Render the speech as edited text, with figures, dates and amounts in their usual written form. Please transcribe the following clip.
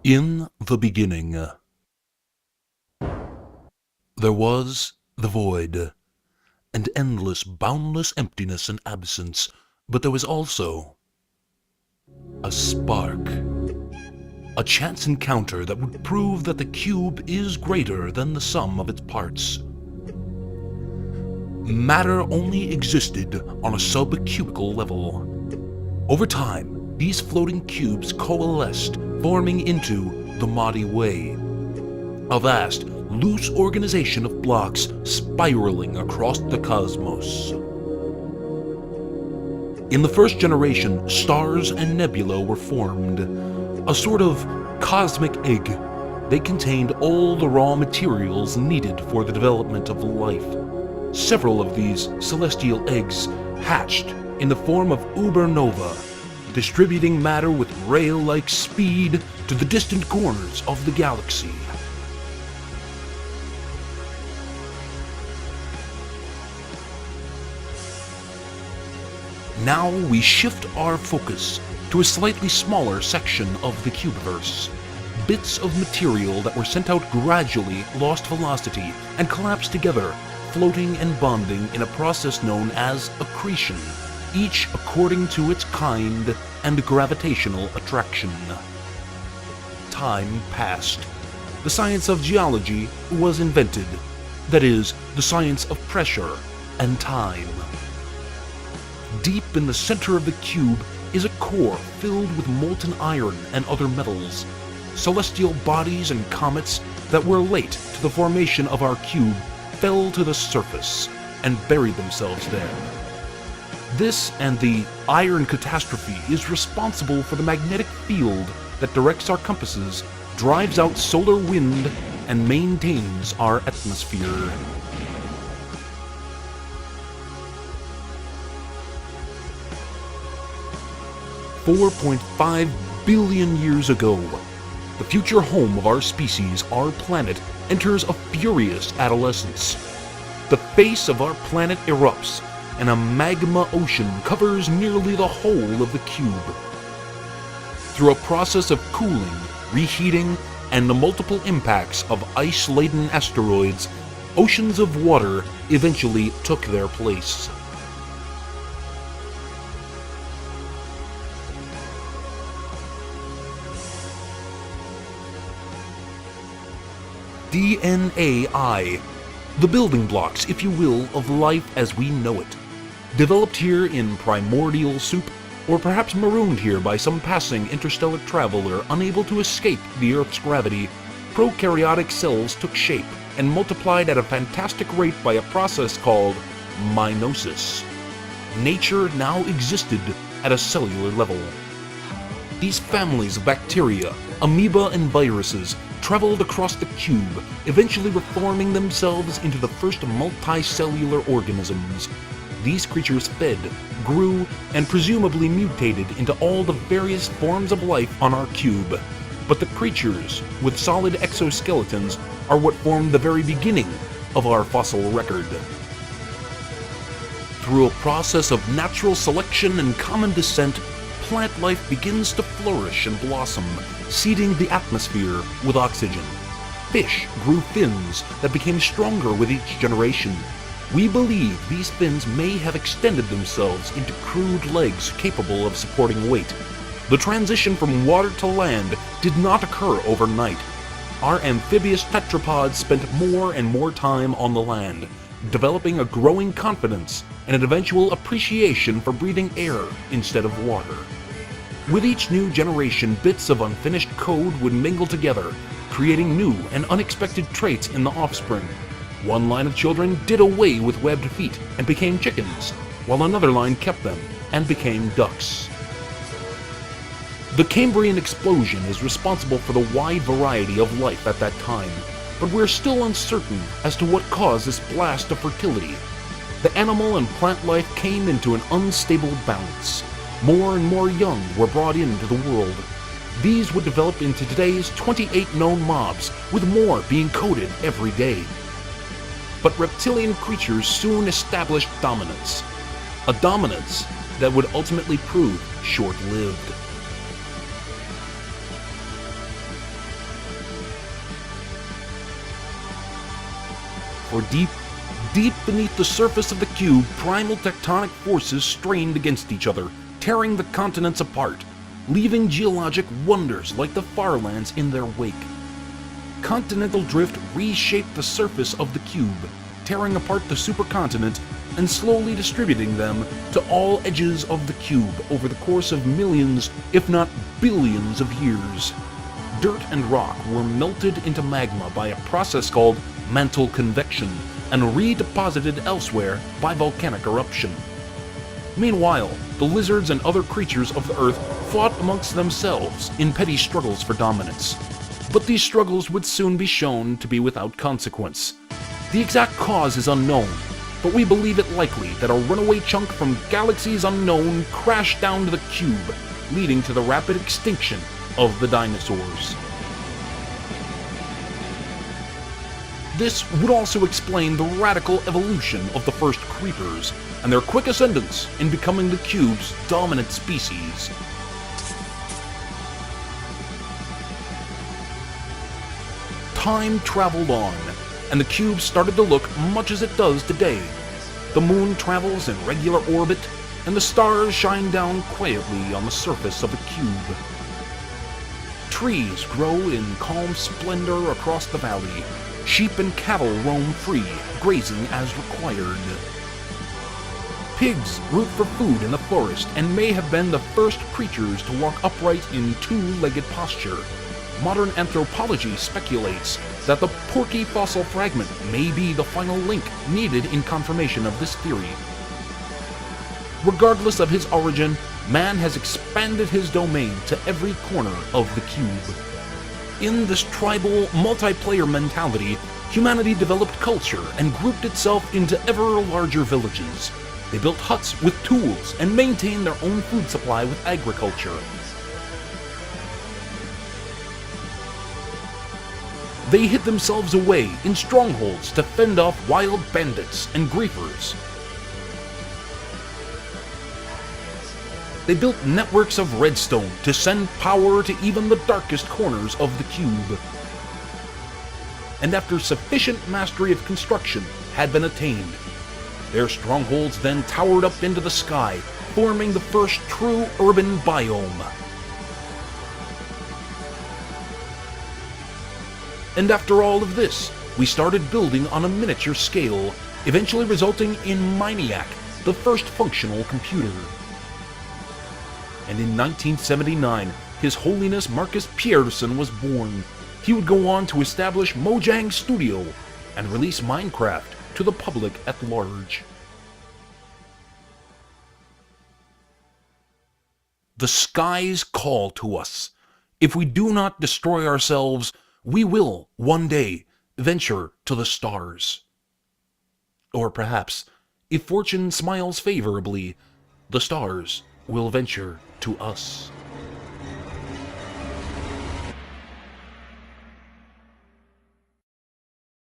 In the beginning, there was the void, and endless, boundless emptiness and absence, but there was also a spark, a chance encounter that would prove that the cube is greater than the sum of its parts. Matter only existed on a subcubical level. Over time, these floating cubes coalesced, forming into the Mighty Way, a vast, loose organization of blocks spiraling across the cosmos. In the first generation, stars and nebula were formed, a sort of cosmic egg. They contained all the raw materials needed for the development of life. Several of these celestial eggs hatched in the form of ubernova, distributing matter with rail-like speed to the distant corners of the galaxy. Now we shift our focus to a slightly smaller section of the cubiverse. Bits of material that were sent out gradually lost velocity and collapsed together, floating and bonding in a process known as accretion, each according to its kind and gravitational attraction. Time passed. The science of geology was invented, that is, the science of pressure and time. Deep in the center of the cube is a core filled with molten iron and other metals. Celestial bodies and comets that were late to the formation of our cube fell to the surface and buried themselves there. This and the iron catastrophe is responsible for the magnetic field that directs our compasses, drives out solar wind, and maintains our atmosphere. $4.5 billion years ago, the future home of our species, our planet, enters a furious adolescence. The face of our planet erupts, and a magma ocean covers nearly the whole of the cube. Through a process of cooling, reheating, and the multiple impacts of ice-laden asteroids, oceans of water eventually took their place. DNA, the building blocks, if you will, of life as we know it. Developed here in primordial soup, or perhaps marooned here by some passing interstellar traveler unable to escape the Earth's gravity, prokaryotic cells took shape and multiplied at a fantastic rate by a process called meiosis. Nature now existed at a cellular level. These families of bacteria, amoeba, and viruses traveled across the cube, eventually reforming themselves into the first multicellular organisms. These creatures fed, grew, and presumably mutated into all the various forms of life on our cube. But the creatures with solid exoskeletons are what formed the very beginning of our fossil record. Through a process of natural selection and common descent, plant life begins to flourish and blossom, seeding the atmosphere with oxygen. Fish grew fins that became stronger with each generation. We believe these fins may have extended themselves into crude legs capable of supporting weight. The transition from water to land did not occur overnight. Our amphibious tetrapods spent more and more time on the land, developing a growing confidence and an eventual appreciation for breathing air instead of water. With each new generation, bits of unfinished code would mingle together, creating new and unexpected traits in the offspring. One line of children did away with webbed feet and became chickens, while another line kept them and became ducks. The Cambrian explosion is responsible for the wide variety of life at that time, but we're still uncertain as to what caused this blast of fertility. The animal and plant life came into an unstable balance. More and more young were brought into the world. These would develop into today's 28 known mobs, with more being coded every day. But reptilian creatures soon established dominance, a dominance that would ultimately prove short-lived. For deep beneath the surface of the cube, primal tectonic forces strained against each other, tearing the continents apart, leaving geologic wonders like the Farlands in their wake. Continental drift reshaped the surface of the cube, tearing apart the supercontinent and slowly distributing them to all edges of the cube over the course of millions, if not billions of years. Dirt and rock were melted into magma by a process called mantle convection and redeposited elsewhere by volcanic eruption. Meanwhile, the lizards and other creatures of the Earth fought amongst themselves in petty struggles for dominance. But these struggles would soon be shown to be without consequence. The exact cause is unknown, but we believe it likely that a runaway chunk from galaxies unknown crashed down to the cube, leading to the rapid extinction of the dinosaurs. This would also explain the radical evolution of the first creepers and their quick ascendance in becoming the cube's dominant species. Time traveled on, and the cube started to look much as it does today. The moon travels in regular orbit, and the stars shine down quietly on the surface of the cube. Trees grow in calm splendor across the valley. Sheep and cattle roam free, grazing as required. Pigs root for food in the forest and may have been the first creatures to walk upright in two-legged posture. Modern anthropology speculates that the porky fossil fragment may be the final link needed in confirmation of this theory. Regardless of his origin, man has expanded his domain to every corner of the cube. In this tribal, multiplayer mentality, humanity developed culture and grouped itself into ever larger villages. They built huts with tools and maintained their own food supply with agriculture. They hid themselves away in strongholds to fend off wild bandits and griefers. They built networks of redstone to send power to even the darkest corners of the cube. And after sufficient mastery of construction had been attained, their strongholds then towered up into the sky, forming the first true urban biome. And after all of this, we started building on a miniature scale, eventually resulting in Miniac, the first functional computer. And in 1979, His Holiness Marcus Pierson was born. He would go on to establish Mojang Studio and release Minecraft to the public at large. The skies call to us. If we do not destroy ourselves, we will, one day, venture to the stars. Or perhaps, if fortune smiles favorably, the stars will venture to us.